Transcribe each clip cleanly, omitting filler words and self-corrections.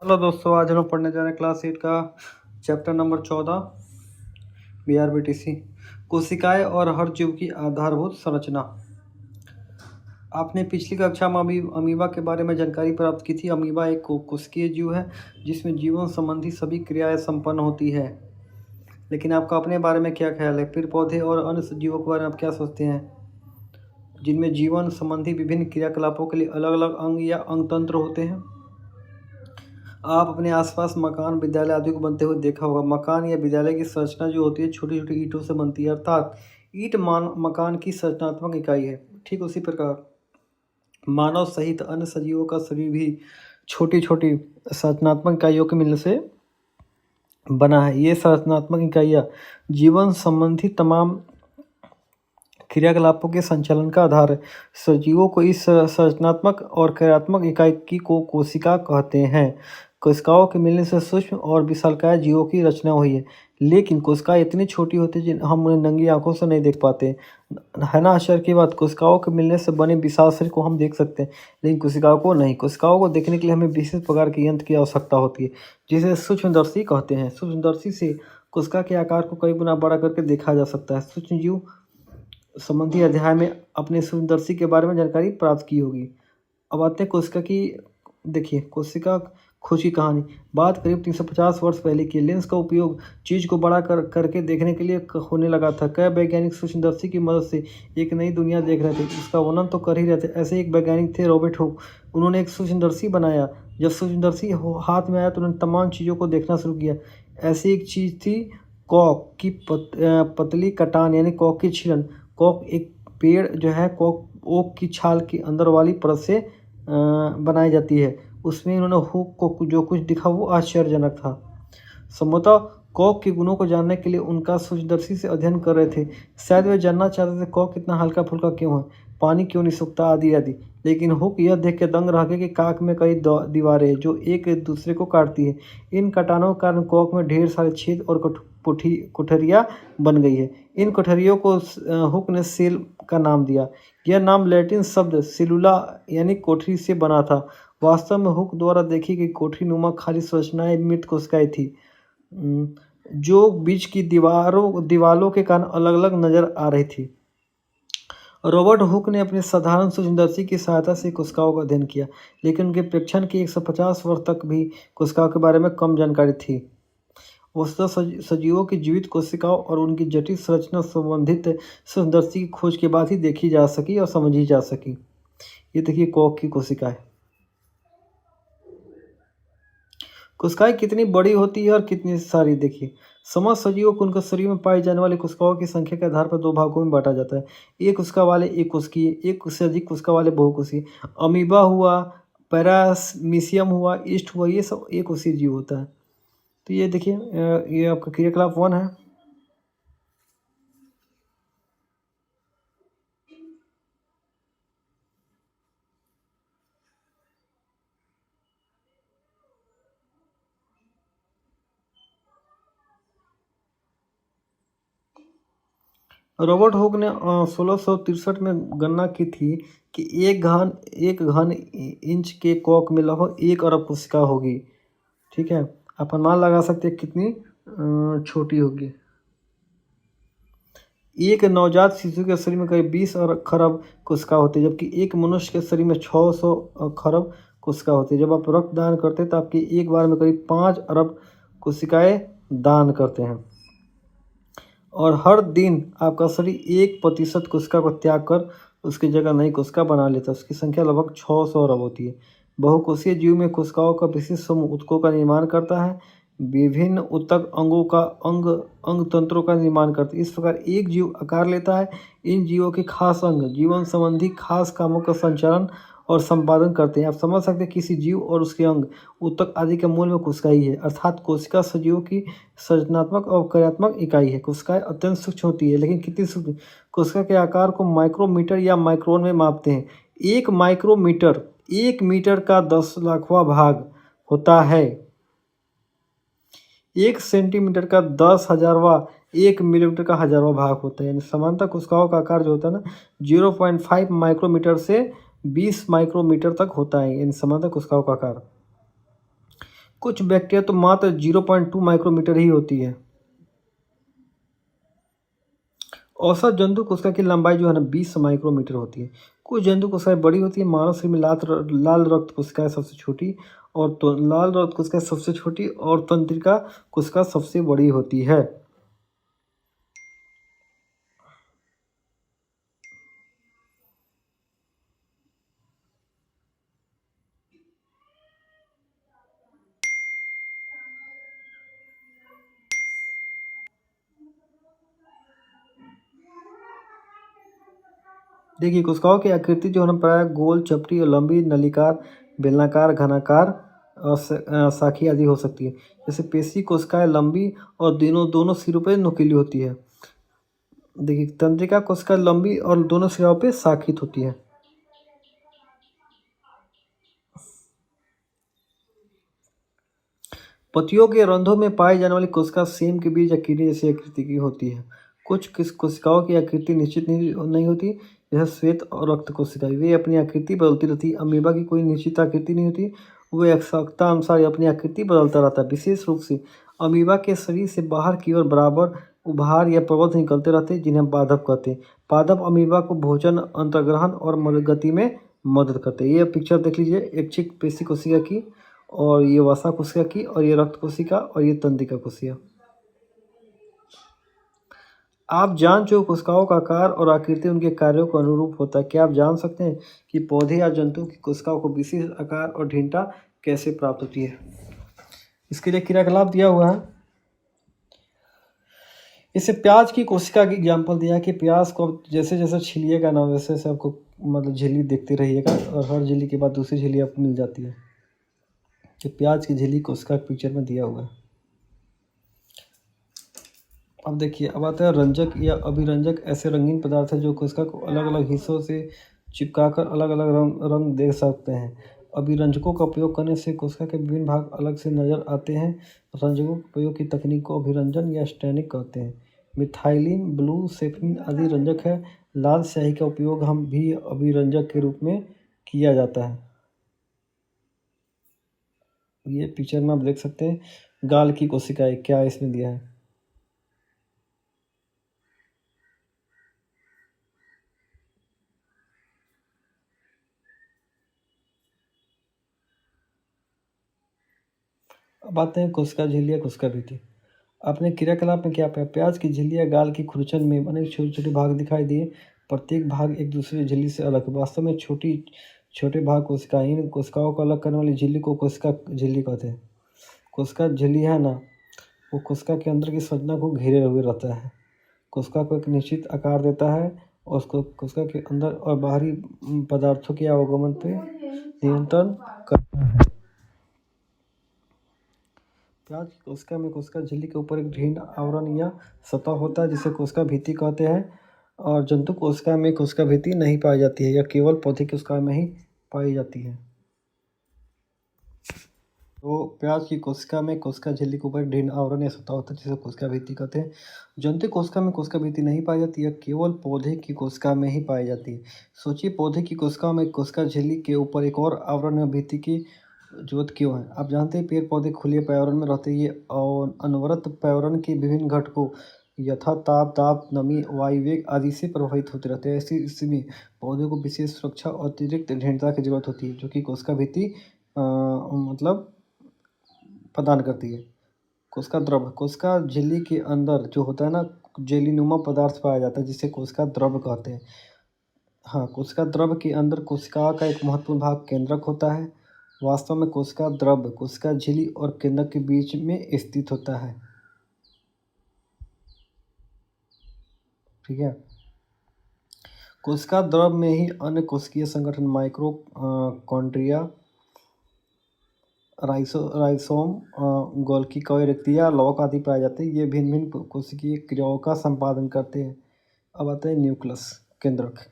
Hello दोस्तों, आज हम लोग पढ़ने जा रहे हैं क्लास 8 का चैप्टर नंबर 14 BRBTC कोशिकाएं और हर जीव की आधारभूत संरचना। आपने पिछली कक्षा में अमीबा के बारे में जानकारी प्राप्त की थी। अमीबा एक कोशिकीय जीव है जिसमें जीवन संबंधी सभी क्रियाएं संपन्न होती है। लेकिन आपका अपने बारे में क्या ख्याल है? पेड़ पौधे और अन्य जीवों के बारे में आप क्या सोचते हैं जिनमें जीवन संबंधी विभिन्न क्रियाकलापों के लिए अलग अलग अंग या अंग तंत्र होते हैं? आप अपने आसपास मकान, विद्यालय आदि को बनते हुए देखा होगा। मकान या विद्यालय की संरचना जो होती है छोटी छोटी ईंटों से बनती है, अर्थात ईंट मकान की संरचनात्मक इकाई है। ठीक उसी प्रकार मानव सहित अन्य सजीवों का शरीर भी छोटी छोटी संरचनात्मक इकाइयों के मिलने से बना है। ये संरचनात्मक इकाइयाँ जीवन संबंधी तमाम क्रियाकलापों के संचालन का आधार है। सजीवों को इस संरचनात्मक और क्रियात्मक इकाई की को कोशिका कहते हैं। कोशिकाओं के मिलने से सूक्ष्म और विशालकाय जीवों की रचना हुई है। लेकिन कोशिकाएं इतनी छोटी होती है जिन हम उन्हें नंगी आंखों से नहीं देख पाते। है ना आश्चर्य की बात? कोशिकाओं के मिलने से बने विशाल शरीर को हम देख सकते हैं, लेकिन कोशिकाओं को नहीं। कोशिकाओं को देखने के लिए हमें विशेष प्रकार के यंत्र की आवश्यकता होती है जिसे सूक्ष्मदर्शी कहते हैं। सूक्ष्मदर्शी से कोशिका के आकार को कई गुना बड़ा करके देखा जा सकता है। सूक्ष्म जीव संबंधी अध्याय में अपने सूक्ष्मदर्शी के बारे में जानकारी प्राप्त की होगी। अब आते हैं कोशिका की। देखिए, कोशिका खोज की कहानी। बात करीब 350 वर्ष पहले की। लेंस का उपयोग चीज को बड़ा करके देखने के लिए होने लगा था। कई वैज्ञानिक सूक्ष्मदर्शी की मदद से एक नई दुनिया देख रहे थे। उसका वर्णन तो कर ही रहे थे। ऐसे एक वैज्ञानिक थे रॉबर्ट हुक। उन्होंने एक सूक्ष्मदर्शी बनाया। जब सूक्ष्मदर्शी हाथ में आया तो उन्होंने तमाम चीज़ों को देखना शुरू किया। ऐसी एक चीज़ थी कॉक की पतली कटान, यानी कॉक की छिलन। कॉक एक पेड़ जो है कॉक ओक की छाल की अंदर वाली परत से बनाई जाती है। उसमें इन्होंने हुक को जो कुछ दिखा वो आश्चर्यजनक था। संभवतः कॉक के गुणों को जानने के लिए उनका सूक्ष्मदर्शी से अध्ययन कर रहे थे। शायद वे जानना चाहते थे कॉक इतना हल्का फुल्का क्यों है, पानी क्यों नहीं सूखता, आदि आदि। लेकिन हुक यह देख के दंग रह गए कि काक में कई दीवारें हैं जो एक दूसरे को काटती है। इन कटानों के कारण कॉक में ढेर सारे छेद और कोठरियाँ बन गई है। इन कोठरियों को हुक ने सेल का नाम दिया। यह नाम लैटिन शब्द सेलुला यानी कोठरी से बना था। वास्तव में हुक द्वारा देखी गई कोठरी नुमा खाली संरचनाएं मृत कोशिकाएं थी जो बीच की दीवारों के कारण अलग अलग नजर आ रही थी। रॉबर्ट हुक ने अपने साधारण सूक्ष्मदर्शी की सहायता से कोशिकाओं का अध्ययन किया, लेकिन उनके प्रेक्षण के 150 वर्ष तक भी कोशिकाओं के बारे में कम जानकारी थी। वस्तुतः सजीवों की जीवित कोशिकाओं और उनकी जटिल संरचना संबंधित सूक्ष्मदर्शी की खोज के बाद ही देखी जा सकी और समझी जा सकी। ये देखिए कॉक की कोशिकाएं। कोशिकाएं कितनी बड़ी होती है और कितनी सारी। देखिए, समस्त सजीवों को उनके शरीर में पाई जाने वाली कोशिकाओं की संख्या के आधार पर दो भागों में बांटा जाता है। एक कोशिका वाले एक कोशिकीय, एक से अधिक कोशिका वाले बहुकोशिकीय। अमीबा हुआ, पैरामीशियम हुआ, ईस्ट हुआ, ये सब एक कोशिकीय जीव होता है। तो ये देखिए, ये आपका क्रियाकलाप 1 है। रॉबर्ट हुक ने 1663 में गणना की थी कि एक घन इंच के कॉक में लगभग 1 अरब कोशिका होगी। ठीक है, आप अनुमान लगा सकते हैं कितनी छोटी होगी। एक नवजात शिशु के शरीर में करीब 20 खरब कोशिका होती है, जबकि एक मनुष्य के शरीर में 600 खरब कोशिका होती है। जब आप रक्तदान करते हैं तो आपकी एक बार में करीब 5 अरब कोशिकाएं दान करते हैं। और हर दिन आपका शरीर 1% कोशिका को त्याग कर उसकी जगह नई कोशिका बना लेता है। उसकी संख्या लगभग 600 अरब होती है। बहुकोषीय जीव में कोशिकाओं का विशिष्ट समूह ऊतकों का निर्माण करता है। विभिन्न ऊतक अंगों का अंग तंत्रों का निर्माण करते हैं। इस प्रकार एक जीव आकार लेता है। इन जीवों के खास अंग जीवन संबंधी खास कामों का संचालन और संपादन करते हैं। आप समझ सकते हैं किसी जीव और उसके अंग ऊतक आदि के मूल में कोशिका ही है, अर्थात कोशिका सजीवों की संरचनात्मक और कार्यात्मक इकाई है। कोशिकाएं अत्यंत सूक्ष्म होती है, लेकिन कितनी सूक्ष्म? कोशिका के आकार को माइक्रोमीटर या माइक्रोन में मापते हैं। एक माइक्रोमीटर 1 मीटर का 10 लाखवां भाग होता है। 1 सेंटीमीटर का 10,000वां 1 मिलीमीटर का 1000वां भाग होता है। यानी सामान्यतः कोशिकाओं का आकार जो होता है ना 0.5 माइक्रोमीटर से 20 माइक्रोमीटर तक होता है। यानी सामान्यतः कोशिकाओं का आकार। कुछ बैक्टीरिया तो मात्र 0.2 माइक्रोमीटर ही होती है। औसत जंतु कोशिका की लंबाई जो है ना 20 माइक्रोमीटर होती है। कुछ जंतु कोशिकाएं बड़ी होती है। मानव शरीर में लाल रक्त कोशिकाएं सबसे छोटी और तो लाल रक्त कोशिकाएं सबसे छोटी और तंत्रिका कोशिका सबसे बड़ी होती है। देखिए कोशिकाओं की आकृति जो है ना प्राय गोल, चपटी और लंबी, नलिकार, बेलनाकार, घनाकार और शाखी आदि हो सकती है। जैसे पेशी कोशिकाएं लंबी और दोनों दोनों सिरों पर नुकीली होती है। देखिए तंत्रिका कोशिका लंबी और दोनों सिरों पे शाखित होती है। पत्तियों के रंध्रों में पाई जाने वाली कोशिका सेम के बीज या कीड़े जैसी आकृति की होती है। कुछ कोशिकाओं की आकृति निश्चित नहीं होती, जैसे श्वेत और रक्त कोशिका, वे अपनी आकृति बदलती रहती है। अमीबा की कोई निश्चित आकृति नहीं होती, वे आवश्यकता अनुसार अपनी आकृति बदलता रहता है। विशेष रूप से अमीबा के शरीर से बाहर की ओर बराबर उभार या प्रबंध निकलते रहते हैं, जिन्हें पादप कहते हैं। पादप अमीबा को भोजन, अंतर्ग्रहण और गति में मदद करते हैं। ये पिक्चर देख लीजिए, एक चिक पेशी कोशिका की, और ये वसा कोशिका की, और ये रक्त कोशिका, और ये तंत्रिका कोशिका। आप जान चुके कोशिकाओं का आकार और आकृति उनके कार्यों को अनुरूप होता है। क्या आप जान सकते हैं कि पौधे या जंतु की कोशिकाओं को विशेष आकार और ढींटा कैसे प्राप्त होती है? इसके लिए क्रियाकलाप दिया हुआ है। इसे प्याज की कोशिका की एग्जाम्पल दिया है कि प्याज को जैसे जैसे छीलिएगा ना वैसे वैसे आपको मतलब झिल्ली देखते रहिएगा, और हर झिल्ली के बाद दूसरी झिल्ली आपको मिल जाती है। कि प्याज की झिल्ली कोशिका पिक्चर में दिया हुआ है। अब देखिए, अब आता है रंजक या अभिरंजक। ऐसे रंगीन पदार्थ है जो कोशिका को अलग अलग हिस्सों से चिपकाकर अलग अलग रंग दे सकते हैं। अभिरंजकों का उपयोग करने से कोशिका के विभिन्न भाग अलग से नजर आते हैं। रंजकों के उपयोग की तकनीक को अभिरंजन या स्टैनिक कहते हैं। मिथाइलिन, ब्लू सेफिन आदि रंजक है। लाल स्याही का उपयोग हम भी अभिरंजक के रूप में किया जाता है। ये पिक्चर में आप देख सकते हैं, गाल की कोशिकाएं क्या इसमें दिया है। अब आते हैं कोशिका झिल्ली या कोशिका भित्ति। आपने क्रियाकलाप में क्या पाया? प्याज की झिल्ली या गाल की खुरचन में अनेक छोटे छोटे भाग दिखाई दिए। प्रत्येक भाग एक दूसरे झिल्ली से अलग है। वास्तव में छोटे भाग कोशिकाएं। इन कोशिकाओं को अलग करने वाली झिल्ली को कोशिका झिल्ली कहते हैं। कोशिका झिल्ली है ना, वो कोशिका के अंदर की संरचना को घेरे हुए रहता है। कोशिका को एक निश्चित आकार देता है और उसको कोशिका के अंदर और बाहरी पदार्थों के आवागमन पे नियंत्रण करता है। प्याज की कोशिका में कोशिका झिल्ली के ऊपर एक ढींड आवरण या सतह होता है, जिसे कोशिका भित्ति कहते हैं। और जंतु कोशिका में कोशिका भित्ति नहीं पाई जाती है, यह केवल पौधे कोशिका में ही पाई जाती है। तो प्याज की कोशिका में कोशिका झिल्ली के ऊपर एक ढींड आवरण या सतह होता है, जिसे कोशिका भित्ति कहते हैं। जंतु कोशिका में कोशिका भित्ति नहीं पाई जाती है, केवल पौधे की कोशिका में ही पाई जाती है। सोचिए, पौधे की कोशिका में कोशिका झिल्ली के ऊपर एक और आवरण या भित्ति की जरूरत क्यों है? आप जानते हैं पेड़ पौधे खुले पर्यावरण में रहते हैं। ये और अनवरत पर्यावरण के विभिन्न घटकों यथा ताप, नमी, वायुवेग आदि से प्रभावित होते रहते हैं। ऐसी स्थिति में पौधे को विशेष सुरक्षा और अतिरिक्त ढींढता की जरूरत होती है, जो कि कोशिका भित्ति मतलब प्रदान करती है। कोशिका द्रव, कोशिका झिल्ली के अंदर जो होता है ना, जेलीनुमा पदार्थ पाया जाता है, जिसे कोशिका द्रव कहते हैं। हाँ, कोशिका द्रव के अंदर कोशिका का एक महत्वपूर्ण भाग केंद्रक होता है। वास्तव में कोशिका द्रव कोशिका झिल्ली और केंद्रक के बीच में स्थित होता है। ठीक है। कोशिका द्रव में ही अन्य कोशिकीय संगठन माइटोकॉन्ड्रिया, राइसोम, गोल्गी कवरेक्तिया, लौक आदि पाए जाते हैं। ये भिन्न भिन्न कोशिकीय क्रियाओं का संपादन करते हैं। अब आते हैं न्यूक्लियस, केंद्रक।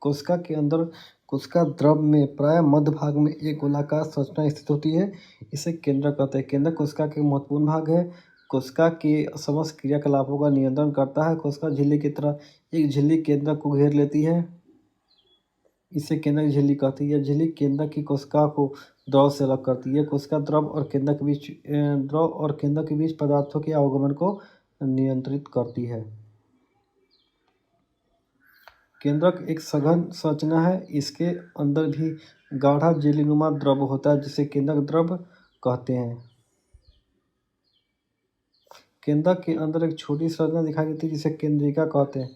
कोशिका के अंदर कोशिका द्रव में प्राय मध्य भाग में एक गोलाकार संरचना स्थित होती है, इसे केंद्रक कहते हैं। केंद्रक कोशिका के महत्वपूर्ण भाग है। कोशिका के समस्त क्रियाकलापों का नियंत्रण करता है। कोशिका झिल्ली की तरह एक झिल्ली केंद्रक को घेर लेती है, इसे केंद्रक झिल्ली कहती है। यह झिल्ली केंद्रक की कोशिका को द्रव से अलग करती है। कोशिका द्रव और केंद्र के बीच पदार्थों के आवागमन को नियंत्रित करती है। केंद्रक एक सघन संरचना है। इसके अंदर भी गाढ़ा जेलीनुमा द्रव होता है जिसे केंद्रक द्रव कहते हैं। केंद्रक के अंदर एक छोटी संरचना दिखाई देती है जिसे केंद्रिका कहते हैं।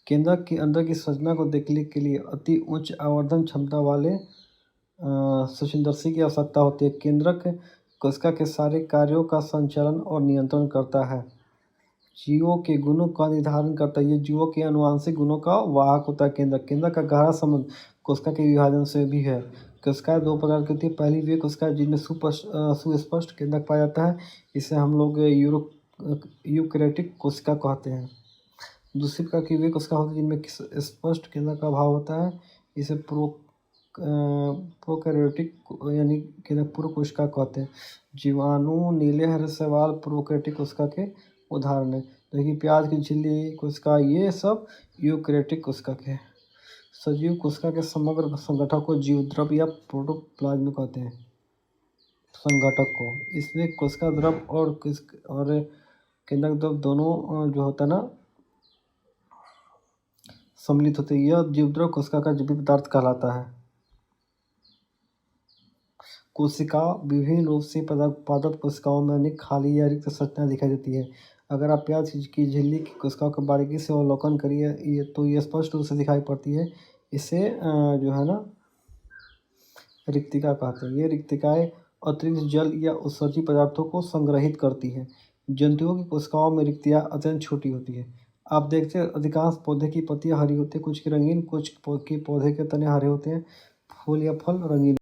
केंद्रक के अंदर की संरचना को देखने के लिए अति उच्च आवर्धन क्षमता वाले सूक्ष्मदर्शी की आवश्यकता होती है। केंद्रक कोशिका के सारे कार्यों का संचालन और नियंत्रण करता है। जीवों के गुणों का निर्धारण करता है। ये जीवों के आनुवंशिक गुणों का वाहक होता है। केंद्रक का गहरा संबंध कोशिका के विभाजन से भी है। कोशिकाएं दो प्रकार की होती है। पहली वे कोशिकाएं जिनमें सुस्पष्ट केंद्रक पाया जाता है, इसे हम लोग यूकैरियोटिक कोशिका कहते हैं। दूसरी प्रकार की वे कोशिका होती है जिनमें स्पष्ट केंद्रक का अभाव होता है, इसे प्रोकैरियोटिक यानी केंद्रक पूर्ण कोशिका कहते हैं। जीवाणु, नीले हरे शैवाल प्रोकैरियोटिक कोशिका के उदाहरण है। देखिए प्याज की झिल्ली कोशिका, ये सब यूकैरियोटिक कोशिका के हैं। सजीव कोशिका के समग्र संगठन को जीवद्रव या प्रोटोप्लाज्म कहते हैं। संगठक को इसमें कोशिका द्रव और केंद्रक द्रव दोनों जो होता है ना सम्मिलित होते हैं। यह जीवद्रव कोशिका का जैविक पदार्थ कहलाता है। कोशिका विभिन्न रूप से पादप कोशिकाओं में अनेक खाली या रिक्त संरचनाएं दिखाई देती है। अगर आप प्याज की झिल्ली की कोशिकाओं को बारीकी से अवलोकन करिए तो ये स्पष्ट रूप से दिखाई पड़ती है। इसे जो है ना रिक्तिका कहते हैं। ये रिक्तिकाएं अतिरिक्त जल या उत्सर्जी पदार्थों को संग्रहित करती हैं। जंतुओं की कोशिकाओं में रिक्तियाँ अत्यंत छोटी होती है। आप देखते हैं अधिकांश पौधे की पत्तियां हरी होती है, कुछ की रंगीन, कुछ के पौधे के तने हरे होते हैं, फूल या फल रंगीन।